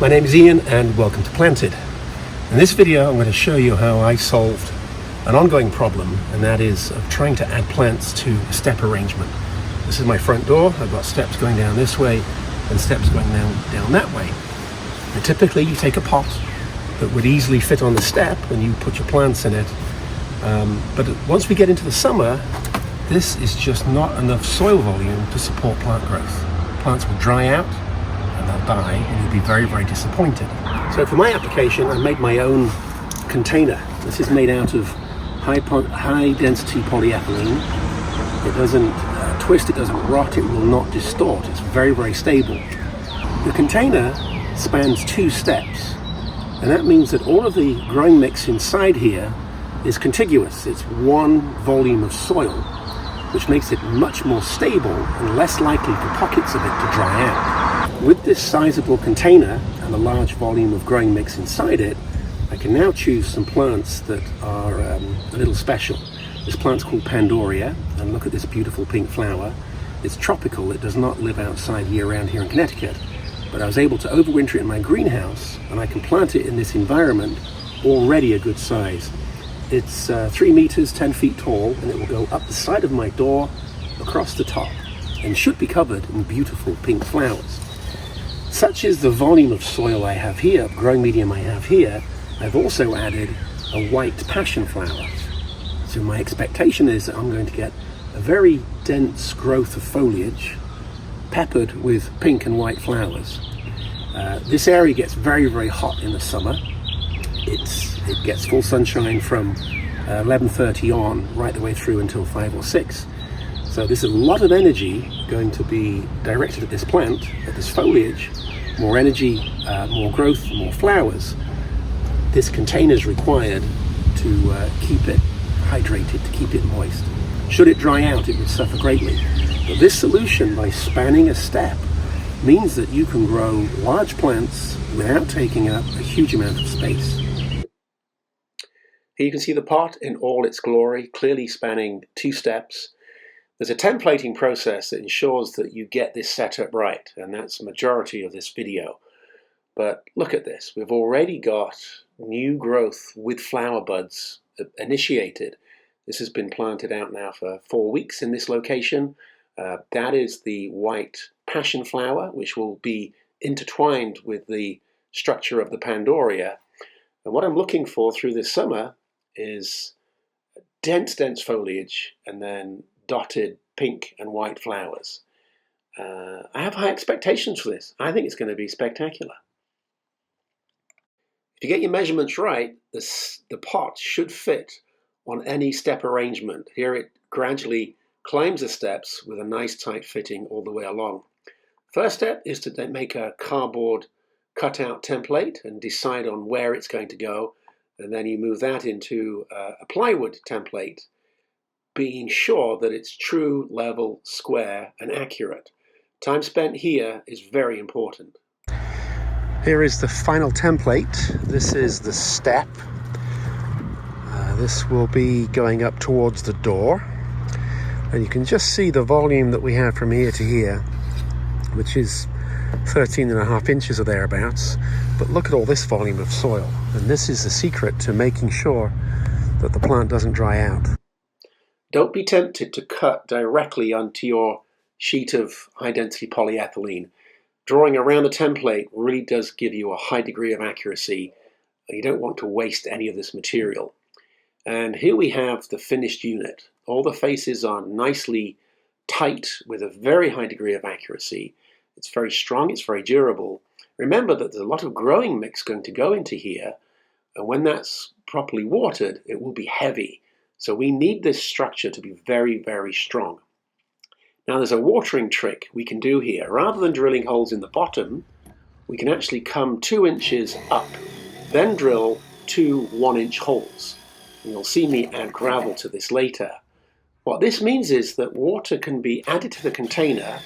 My name is Ian and welcome to Planted. In this video I'm going to show you how I solved an ongoing problem, and that is of trying to add plants to a step arrangement. This is my front door. I've got steps going down this way and steps going down that way. And typically you take a pot that would easily fit on the step and you put your plants in it. But once we get into the summer, this is just not enough soil volume to support plant growth. Plants will dry out and they'll die, and you'll be very, very disappointed. So for my application, I made my own container. This is made out of high density polyethylene. It doesn't twist, it doesn't rot, it will not distort. It's very, very stable. The container spans 2 steps, and that means that all of the growing mix inside here is contiguous. It's one volume of soil, which makes it much more stable and less likely for pockets of it to dry out. With this sizable container and a large volume of growing mix inside it, I can now choose some plants that are a little special. This plant's called Pandorea, and look at this beautiful pink flower. It's tropical, it does not live outside year-round here in Connecticut, but I was able to overwinter it in my greenhouse, and I can plant it in this environment already a good size. It's 3 meters, 10 feet tall, and it will go up the side of my door, across the top, and should be covered in beautiful pink flowers. Such is the volume of soil I have here, growing medium I have here. I've also added a white passion flower. So my expectation is that I'm going to get a very dense growth of foliage, peppered with pink and white flowers. This area gets very, very hot in the summer. It gets full sunshine from 11:30 on, right the way through until 5 or 6. So there's a lot of energy going to be directed at this plant, at this foliage. More energy, more growth, more flowers. This container is required to keep it hydrated, to keep it moist. Should it dry out, it would suffer greatly. But this solution, by spanning a step, means that you can grow large plants without taking up a huge amount of space. Here you can see the pot in all its glory, clearly spanning 2 steps. There's a templating process that ensures that you get this set up right, and that's the majority of this video. But look at this, we've already got new growth with flower buds initiated. This has been planted out now for 4 weeks in this location. That is the white passion flower, which will be intertwined with the structure of the Pandorea. And what I'm looking for through this summer is dense foliage and then dotted pink and white flowers. I have high expectations for this. I think it's going to be spectacular. If you get your measurements right, the pot should fit on any step arrangement. Here it gradually climbs the steps with a nice tight fitting all the way along. First step is to make a cardboard cutout template and decide on where it's going to go, and then you move that into a plywood template, being sure that it's true, level, square, and accurate. Time spent here is very important. Here is the final template. This is the step. This will be going up towards the door. And you can just see the volume that we have from here to here, which is 13.5 inches or thereabouts. But look at all this volume of soil. And this is the secret to making sure that the plant doesn't dry out. Don't be tempted to cut directly onto your sheet of high-density polyethylene. Drawing around the template really does give you a high degree of accuracy. You don't want to waste any of this material. And here we have the finished unit. All the faces are nicely tight with a very high degree of accuracy. It's very strong, it's very durable. Remember that there's a lot of growing mix going to go into here, and when that's properly watered, it will be heavy. So we need this structure to be very, very strong. Now there's a watering trick we can do here. Rather than drilling holes in the bottom, we can actually come 2 inches up, then drill 2 1-inch holes. And you'll see me add gravel to this later. What this means is that water can be added to the container.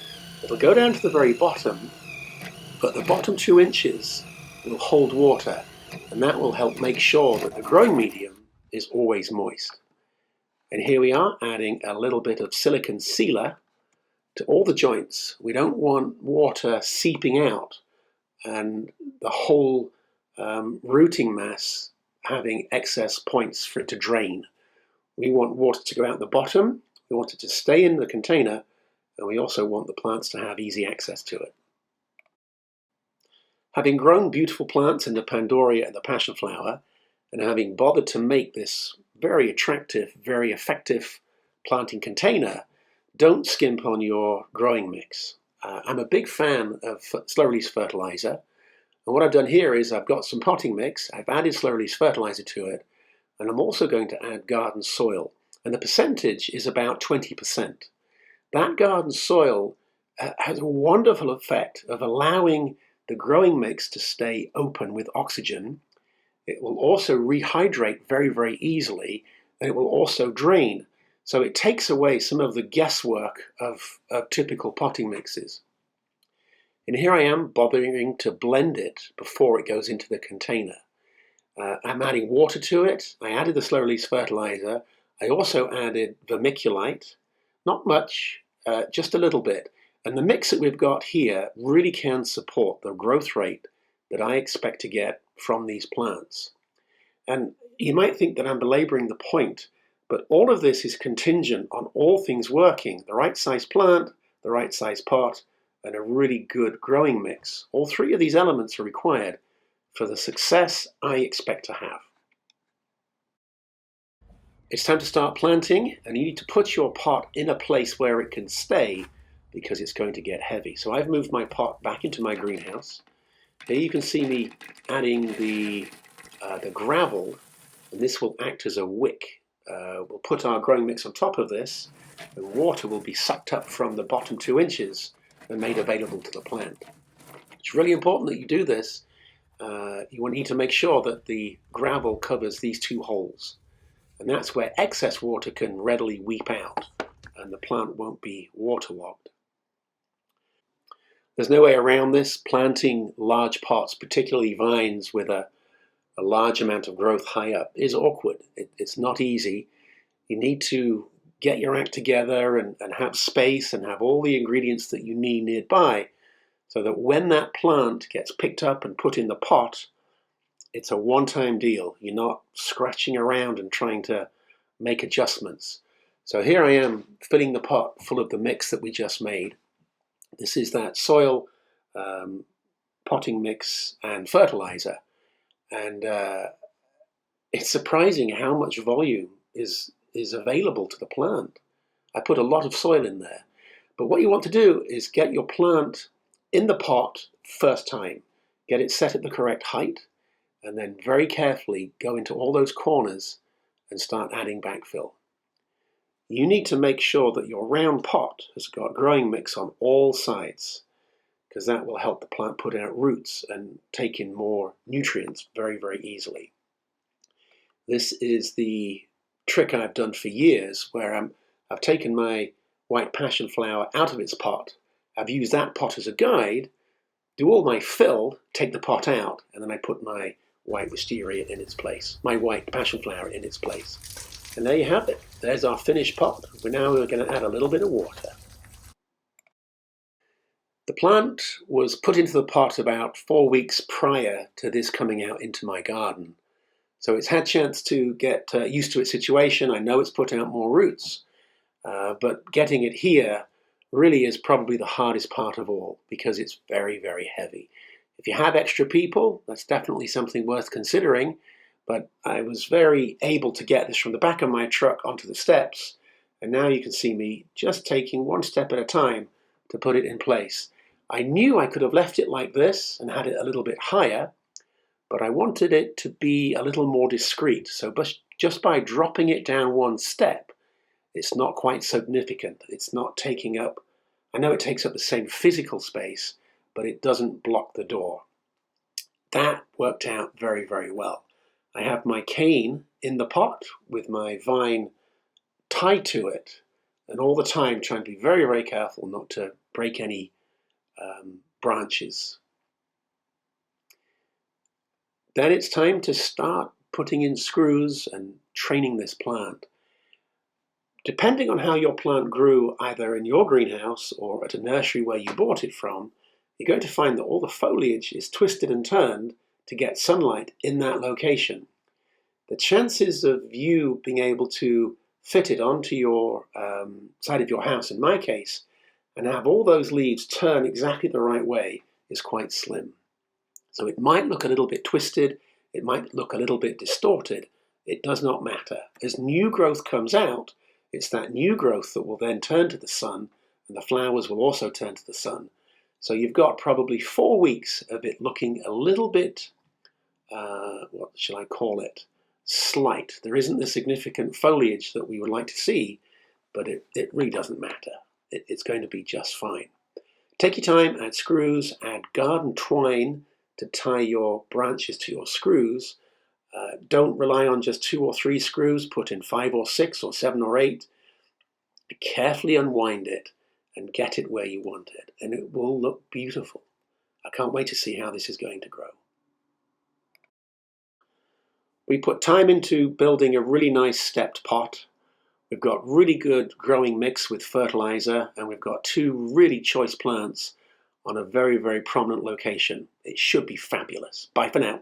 It'll go down to the very bottom, but the bottom 2 inches will hold water, and that will help make sure that the growing medium is always moist. And here we are adding a little bit of silicone sealer to all the joints. We don't want water seeping out and the whole rooting mass having excess points for it to drain. We want water to go out the bottom, we want it to stay in the container, and we also want the plants to have easy access to it. Having grown beautiful plants in the Pandorea and the passion flower, and having bothered to make this very attractive, very effective planting container, don't skimp on your growing mix. I'm a big fan of slow release fertilizer, and what I've done here is I've got some potting mix, I've added slow release fertilizer to it, and I'm also going to add garden soil, and the percentage is about 20%. That garden soil has a wonderful effect of allowing the growing mix to stay open with oxygen. It will also rehydrate very, very easily, and it will also drain. So it takes away some of the guesswork of typical potting mixes. And here I am bothering to blend it before it goes into the container. I'm adding water to it. I added the slow release fertilizer. I also added vermiculite, not much, just a little bit. And the mix that we've got here really can support the growth rate that I expect to get from these plants. And you might think that I'm belaboring the point, but all of this is contingent on all things working: the right size plant, the right size pot, and a really good growing mix. All three of these elements are required for the success I expect to have. It's time to start planting, and you need to put your pot in a place where it can stay, because it's going to get heavy. So I've moved my pot back into my greenhouse. Here you can see me adding the gravel, and this will act as a wick. We'll put our growing mix on top of this, and water will be sucked up from the bottom 2 inches and made available to the plant. It's really important that you do this. You need to make sure that the gravel covers these 2 holes, and that's where excess water can readily weep out and the plant won't be waterlogged. There's no way around this. Planting large pots, particularly vines with a large amount of growth high up, is awkward. It's not easy. You need to get your act together and have space and have all the ingredients that you need nearby, so that when that plant gets picked up and put in the pot, it's a one-time deal. You're not scratching around and trying to make adjustments. So here I am filling the pot full of the mix that we just made. This is that soil, potting mix, and fertilizer. And it's surprising how much volume is available to the plant. I put a lot of soil in there. But what you want to do is get your plant in the pot first time. Get it set at the correct height, and then very carefully go into all those corners and start adding backfill. You need to make sure that your round pot has got growing mix on all sides, because that will help the plant put out roots and take in more nutrients very, very easily. This is the trick I've done for years, where I've taken my white passion flower out of its pot. I've used that pot as a guide, do all my fill, take the pot out, and then I put my white wisteria in its place, my white passion flower in its place. And there you have it. There's our finished pot. We're going to add a little bit of water. The plant was put into the pot about 4 weeks prior to this coming out into my garden. So it's had a chance to get used to its situation. I know it's put out more roots, but getting it here really is probably the hardest part of all, because it's very, very heavy. If you have extra people, that's definitely something worth considering. But I was very able to get this from the back of my truck onto the steps, and now you can see me just taking one step at a time to put it in place. I knew I could have left it like this and had it a little bit higher, but I wanted it to be a little more discreet. So just by dropping it down one step, it's not quite significant. It's not taking up, I know it takes up the same physical space, but it doesn't block the door. That worked out very, very well. I have my cane in the pot with my vine tied to it, and all the time trying to be very, very careful not to break any branches. Then it's time to start putting in screws and training this plant. Depending on how your plant grew, either in your greenhouse or at a nursery where you bought it from, you're going to find that all the foliage is twisted and turned to get sunlight in that location. The chances of you being able to fit it onto your side of your house, in my case, and have all those leaves turn exactly the right way is quite slim. So it might look a little bit twisted, it might look a little bit distorted. It does not matter. As new growth comes out, it's that new growth that will then turn to the sun, and the flowers will also turn to the sun. So you've got probably 4 weeks of it looking a little bit, what shall I call it, slight. There isn't the significant foliage that we would like to see, but it really doesn't matter. It's going to be just fine. Take your time, add screws, add garden twine to tie your branches to your screws. Don't rely on just 2 or 3 screws, put in 5 or 6 or 7 or 8. Carefully unwind it and get it where you want it, and it will look beautiful. I can't wait to see how this is going to grow. We put time into building a really nice stepped pot. We've got really good growing mix with fertilizer, and we've got 2 really choice plants on a very, very prominent location. It should be fabulous. Bye for now.